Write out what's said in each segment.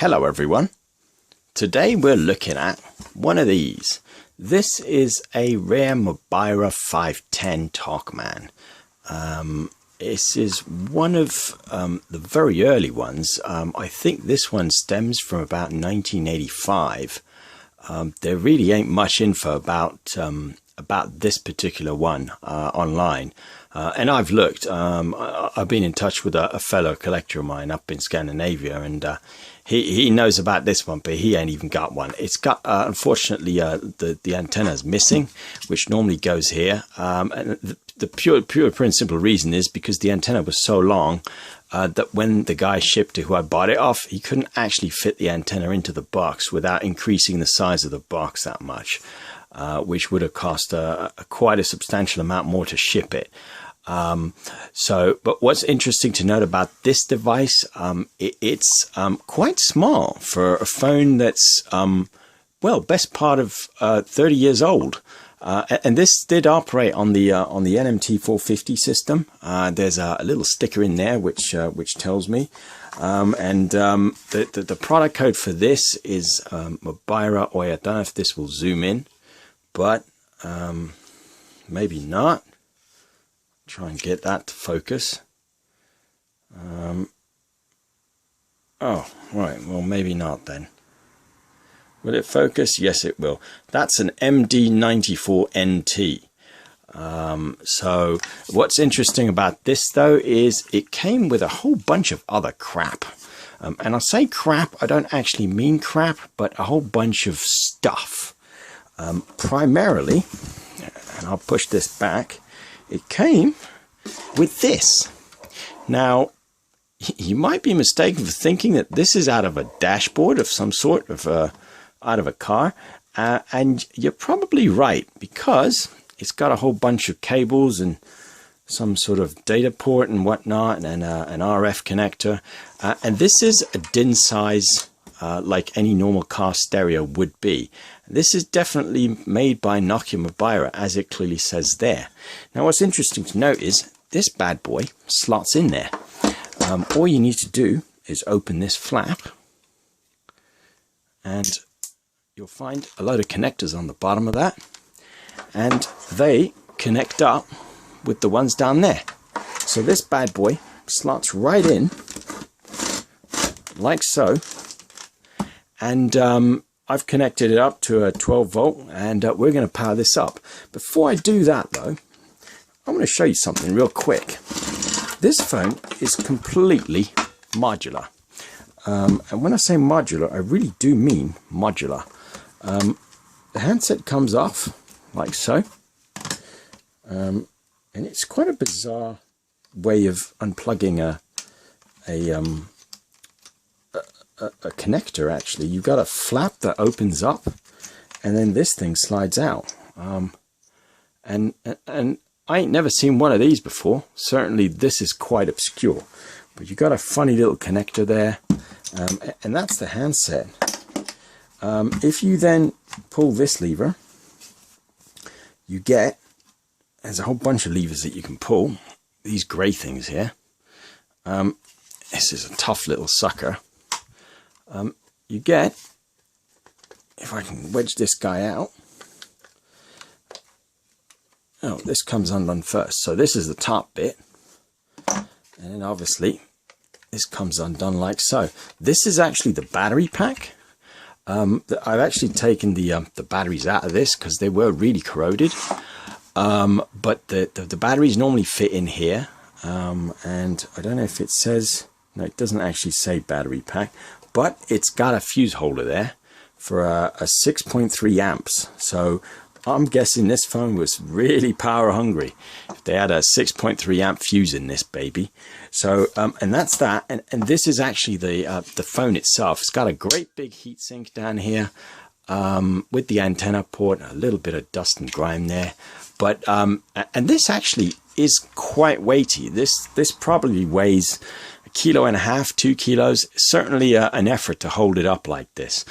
Hello everyone. Today we're looking at one of these. This is a rare Mobira 510 Talkman. This is one of the very early ones. I think this one stems from about 1985. There really ain't much info about this particular one online. And I've looked. I've been in touch with a fellow collector of mine up in Scandinavia, and he knows about this one, but he ain't even got one. It's got, unfortunately, the antenna is missing, which normally goes here. And the pure simple reason is because the antenna was so long that when the guy shipped it, who I bought it off, he couldn't actually fit the antenna into the box without increasing the size of the box that much, which would have cost quite a substantial amount more to ship it. But what's interesting to note about this device, it's quite small for a phone that's, well, best part of 30 years old. And this did operate on the NMT 450 system. There's a little sticker in there which tells me. The product code for this is Mobira. I don't know if this will zoom in, but maybe not. Try and get that to focus. Oh, right. Well, maybe not then. Will it focus? Yes, it will. That's an MD94NT. So what's interesting about this, though, is it came with a whole bunch of other crap. And I say crap, I don't actually mean crap, but a whole bunch of stuff. Primarily, and I'll push this back, it came with this. Now, you might be mistaken for thinking that this is out of a dashboard of some sort of out of a car, and you're probably right, because it's got a whole bunch of cables and some sort of data port and whatnot, and an RF connector, and this is a DIN size like any normal car stereo would be. This is definitely made by Nokia Mobira, as it clearly says there. Now, what's interesting to note is this bad boy slots in there. All you need to do is open this flap, and you'll find a load of connectors on the bottom of that, and they connect up with the ones down there. So this bad boy slots right in, like so, and I've connected it up to a 12 volt, and we're going to power this up. Before I do that, though, I'm going to show you something real quick. This phone is completely modular. And when I say modular, I really do mean modular. The handset comes off like so. And it's quite a bizarre way of unplugging a connector. Actually, you've got a flap that opens up, and then this thing slides out. And I ain't never seen one of these before. Certainly this is quite obscure, but you got a funny little connector there, and that's the handset. If you then pull this lever, you get, there's a whole bunch of levers that you can pull, these gray things here. This is a tough little sucker. You get, if I can wedge this guy out, oh, this comes undone first. So this is the top bit, and then obviously this comes undone like so. This is actually the battery pack. I've actually taken the batteries out of this because they were really corroded. But the batteries normally fit in here, and I don't know if it says, no, it doesn't actually say battery pack, but it's got a fuse holder there for a 6.3 amps. So I'm guessing this phone was really power hungry if they had a 6.3 amp fuse in this baby. So and that's that, and this is actually the phone itself. It's got a great big heat sink down here with the antenna port, a little bit of dust and grime there, but and this actually is quite weighty. This probably weighs 1.5 kilos, 2 kilos. Certainly an effort to hold it up like this.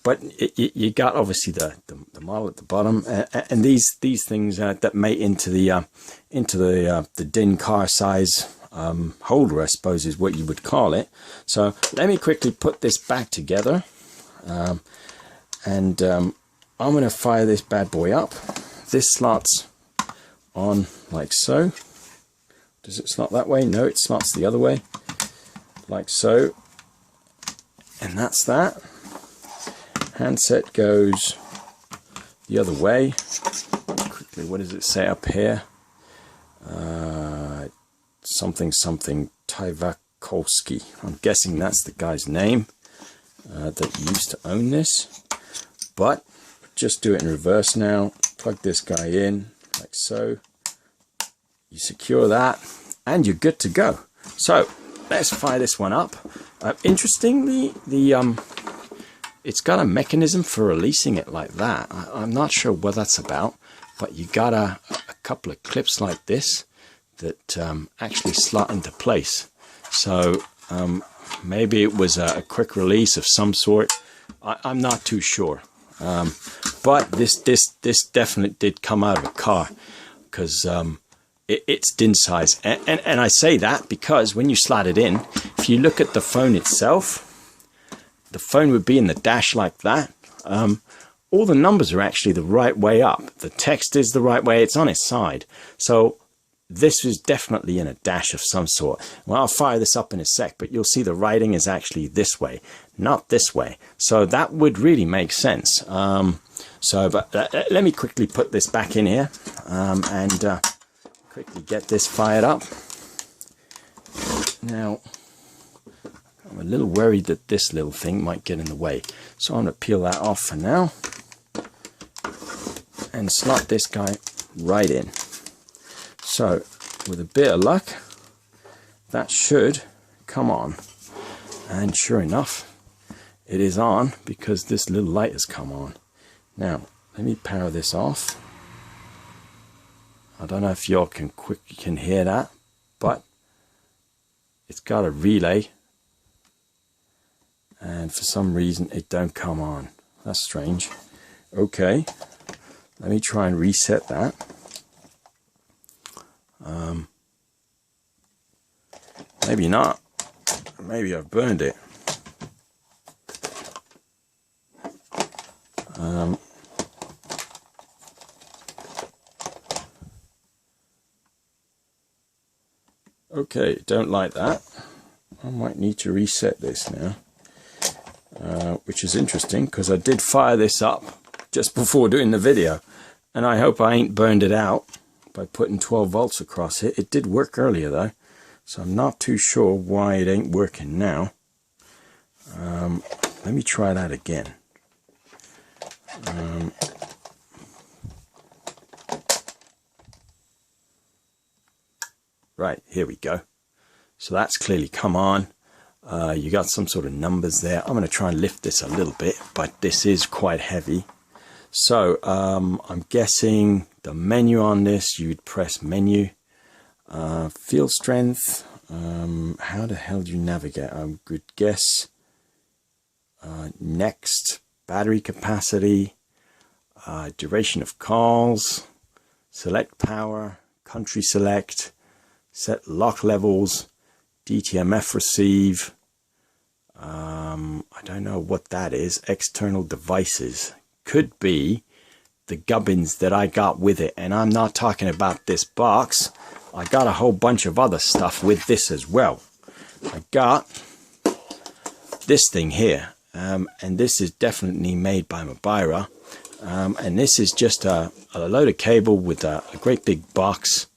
But you got obviously the model at the bottom, and these things that mate into the DIN car size holder, I suppose is what you would call it. So let me quickly put this back together, and I'm going to fire this bad boy up. This slots on like so. Does it slot that way? No, it slots the other way, like so. And that's that. Handset goes the other way. Quickly, what does it say up here? Something Tyvakolsky. I'm guessing that's the guy's name that used to own this. But just do it in reverse now. Plug this guy in like so. You secure that and you're good to go. So let's fire this one up. Interestingly, it's got a mechanism for releasing it like that. I'm not sure what that's about, but you got a couple of clips like this that actually slot into place. So maybe it was a quick release of some sort. I'm not too sure. But this definitely did come out of a car, because it's DIN size. And I say that because when you slot it in, if you look at the phone itself, the phone would be in the dash like that. All the numbers are actually the right way up. The text is the right way. It's on its side. So this is definitely in a dash of some sort. Well, I'll fire this up in a sec, but you'll see the writing is actually this way, not this way. So that would really make sense. But let me quickly put this back in here and quickly get this fired up. Now, I'm a little worried that this little thing might get in the way. So I'm going to peel that off for now and slot this guy right in. So with a bit of luck, that should come on. And sure enough, it is on, because this little light has come on. Now, let me power this off. I don't know if y'all can hear that, but it's got a relay, and for some reason it don't come on. That's strange. Okay, let me try and reset that. Maybe not. Maybe I've burned it. Okay, don't like that. I might need to reset this now, which is interesting because I did fire this up just before doing the video, and I hope I ain't burned it out by putting 12 volts across it. It did work earlier though, so I'm not too sure why it ain't working now. Let me try that again. Right, here we go. So that's clearly come on. You got some sort of numbers there. I'm going to try and lift this a little bit, but this is quite heavy. So I'm guessing the menu on this, you'd press menu. Field strength. How the hell do you navigate? I would guess next. Battery capacity. Duration of calls. Select power. Country select. Set lock levels, DTMF receive, I don't know what that is, external devices. Could be the gubbins that I got with it, and I'm not talking about this box. I got a whole bunch of other stuff with this as well. I got this thing here, and this is definitely made by Mobira, and this is just a load of cable with a great big box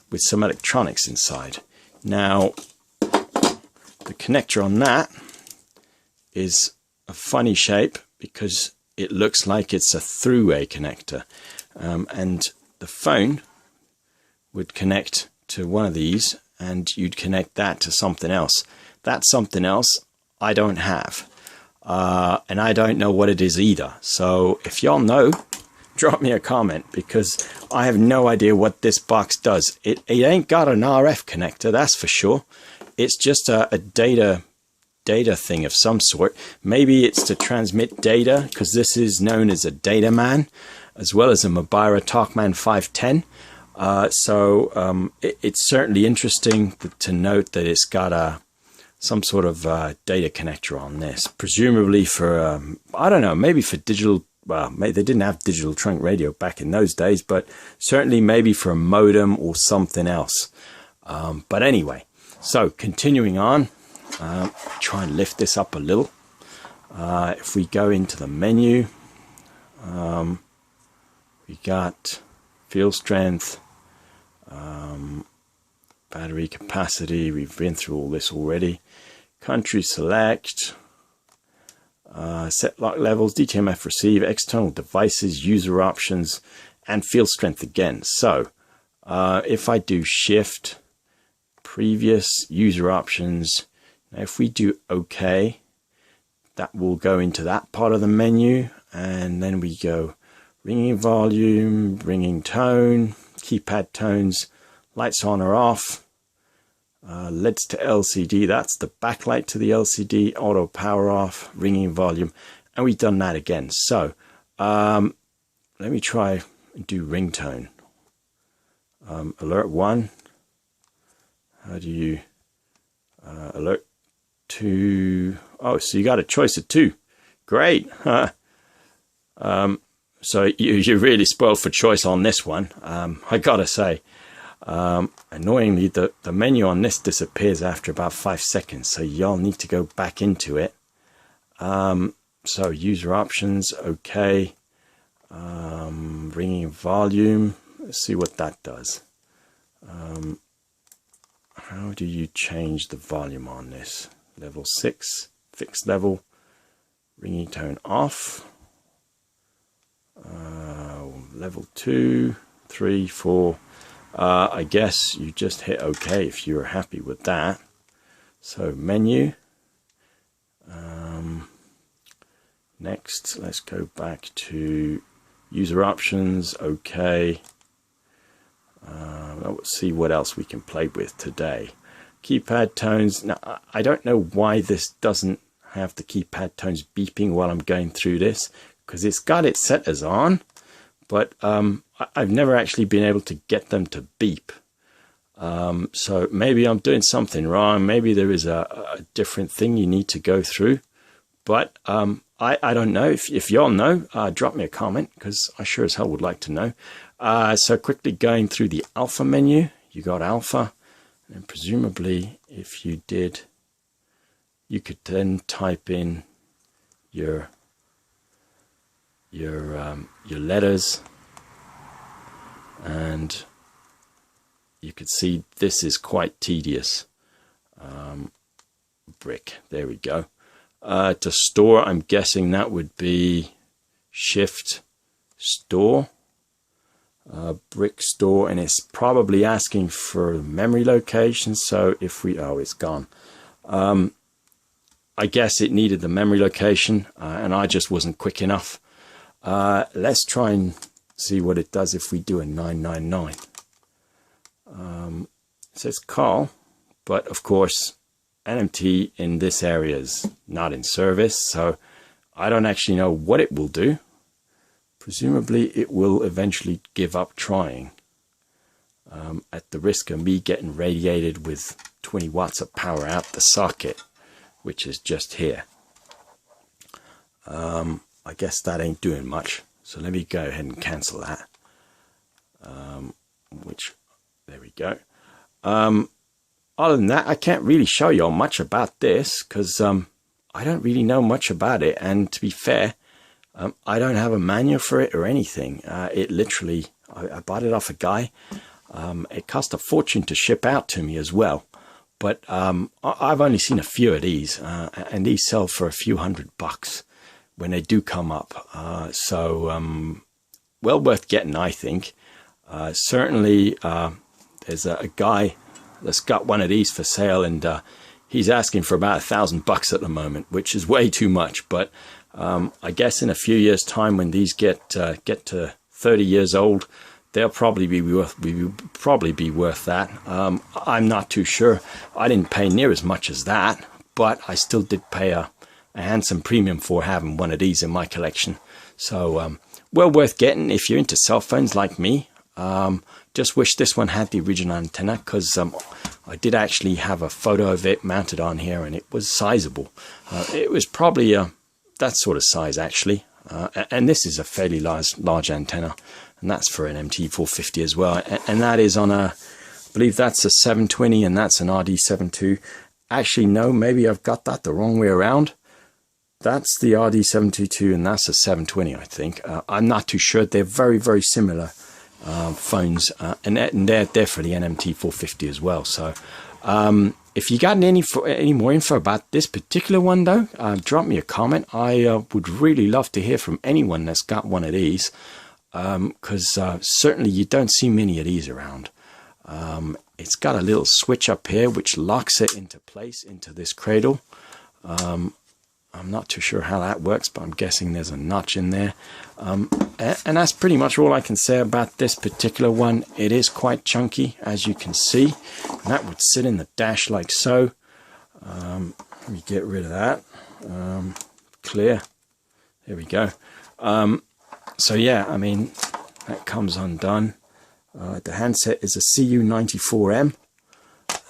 with some electronics inside. Now, the connector on that is a funny shape because it looks like it's a throughway connector, and the phone would connect to one of these, and you'd connect that to something else. That something else I don't have, and I don't know what it is either. So if y'all know, drop me a comment, because I have no idea what this box does. It ain't got an RF connector, that's for sure. It's just a data thing of some sort. Maybe it's to transmit data, because this is known as a DATAman, as well as a Mobira Talkman 510. It's certainly interesting to note that it's got some sort of data connector on this, presumably for, I don't know, maybe for digital. Well, maybe they didn't have digital trunk radio back in those days, but certainly maybe for a modem or something else. But anyway, so continuing on, try and lift this up a little. If we go into the menu, we got field strength, battery capacity. We've been through all this already. Country select. Set lock levels, DTMF receive, external devices, user options, and field strength again. So if I do shift, previous, user options, now if we do OK, that will go into that part of the menu, and then we go ringing volume, ringing tone, keypad tones, lights on or off, LEDs to LCD, that's the backlight to the LCD, auto power off, ringing volume, and we've done that again. So let me try and do ringtone. Alert 1, how do you alert 2? Oh, so you got a choice of 2. Great. So you're really spoiled for choice on this one, I gotta say. Annoyingly, the menu on this disappears after about 5 seconds, so y'all need to go back into it. So user options, okay. Ringing volume, let's see what that does. How do you change the volume on this? Level 6, fixed level, ringing tone off. Level 2, 3, 4. I guess you just hit OK if you're happy with that. So menu. Next, let's go back to user options. OK. Let's see what else we can play with today. Keypad tones. Now, I don't know why this doesn't have the keypad tones beeping while I'm going through this, because it's got it set as on, but I've never actually been able to get them to beep. So maybe I'm doing something wrong. Maybe there is a different thing you need to go through. But I don't know. If y'all know, drop me a comment, because I sure as hell would like to know. So quickly going through the alpha menu, you got alpha. And presumably if you did, you could then type in your letters, and you could see this is quite tedious. Brick, there we go. To store, I'm guessing that would be shift store, brick store, and it's probably asking for memory location. So if we, oh, it's gone. I guess it needed the memory location, and I just wasn't quick enough. Let's try and see what it does if we do a 999. It says call, but of course NMT in this area is not in service, so I don't actually know what it will do. Presumably it will eventually give up trying, at the risk of me getting radiated with 20 watts of power out the socket, which is just here. I guess that ain't doing much, so let me go ahead and cancel that. There we go. Other than that, I can't really show you all much about this, because I don't really know much about it, and to be fair, I don't have a manual for it or anything. It literally, I bought it off a guy. It cost a fortune to ship out to me as well, but I've only seen a few of these, and these sell for a few $100 when they do come up. Well worth getting, I think. Certainly there's a guy that's got one of these for sale, and he's asking for about $1,000 at the moment, which is way too much. But I guess in a few years' time, when these get to 30 years old, they'll probably be worth that. I'm not too sure. I didn't pay near as much as that, but I still did pay a handsome premium for having one of these in my collection. So well worth getting if you're into cell phones like me. Just wish this one had the original antenna, because I did actually have a photo of it mounted on here, and it was sizable. It was probably that sort of size actually, and this is a fairly large antenna, and that's for an MT450 as well, and that is on a, I believe that's a 720, and that's an RD72. Actually, no, maybe I've got that the wrong way around. That's the RD722, and that's a 720, I think. I'm not too sure. They're very, very similar phones, and they're for the NMT450 as well. So if you got any more info about this particular one, though, drop me a comment. I would really love to hear from anyone that's got one of these, because certainly you don't see many of these around. It's got a little switch up here which locks it into place into this cradle. I'm not too sure how that works, but I'm guessing there's a notch in there. And that's pretty much all I can say about this particular one. It is quite chunky, as you can see. And that would sit in the dash like so. Let me get rid of that. Clear. There we go. So yeah, I mean, that comes undone. The handset is a CU94M.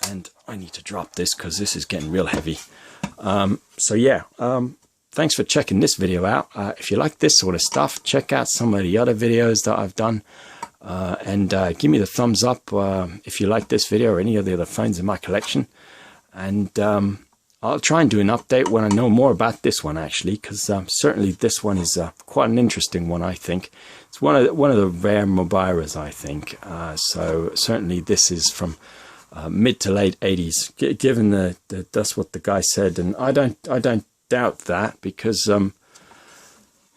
And I need to drop this because this is getting real heavy. So yeah, thanks for checking this video out. If you like this sort of stuff, check out some of the other videos that I've done, and give me the thumbs up if you like this video or any of the other phones in my collection. And I'll try and do an update when I know more about this one, actually, because certainly this one is quite an interesting one. I think it's one of the rare Mobiras, I think. So certainly this is from mid to late 80s, given that's what the guy said, and I don't doubt that, because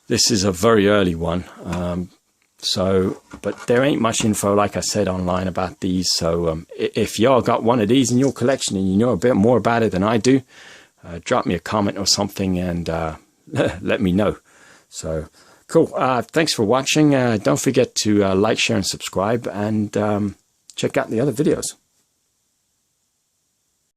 this is a very early one. But there ain't much info, like I said, online about these. So if y'all got one of these in your collection and you know a bit more about it than I do, drop me a comment or something and let me know. So cool. Thanks for watching. Don't forget to like, share, and subscribe, and check out the other videos.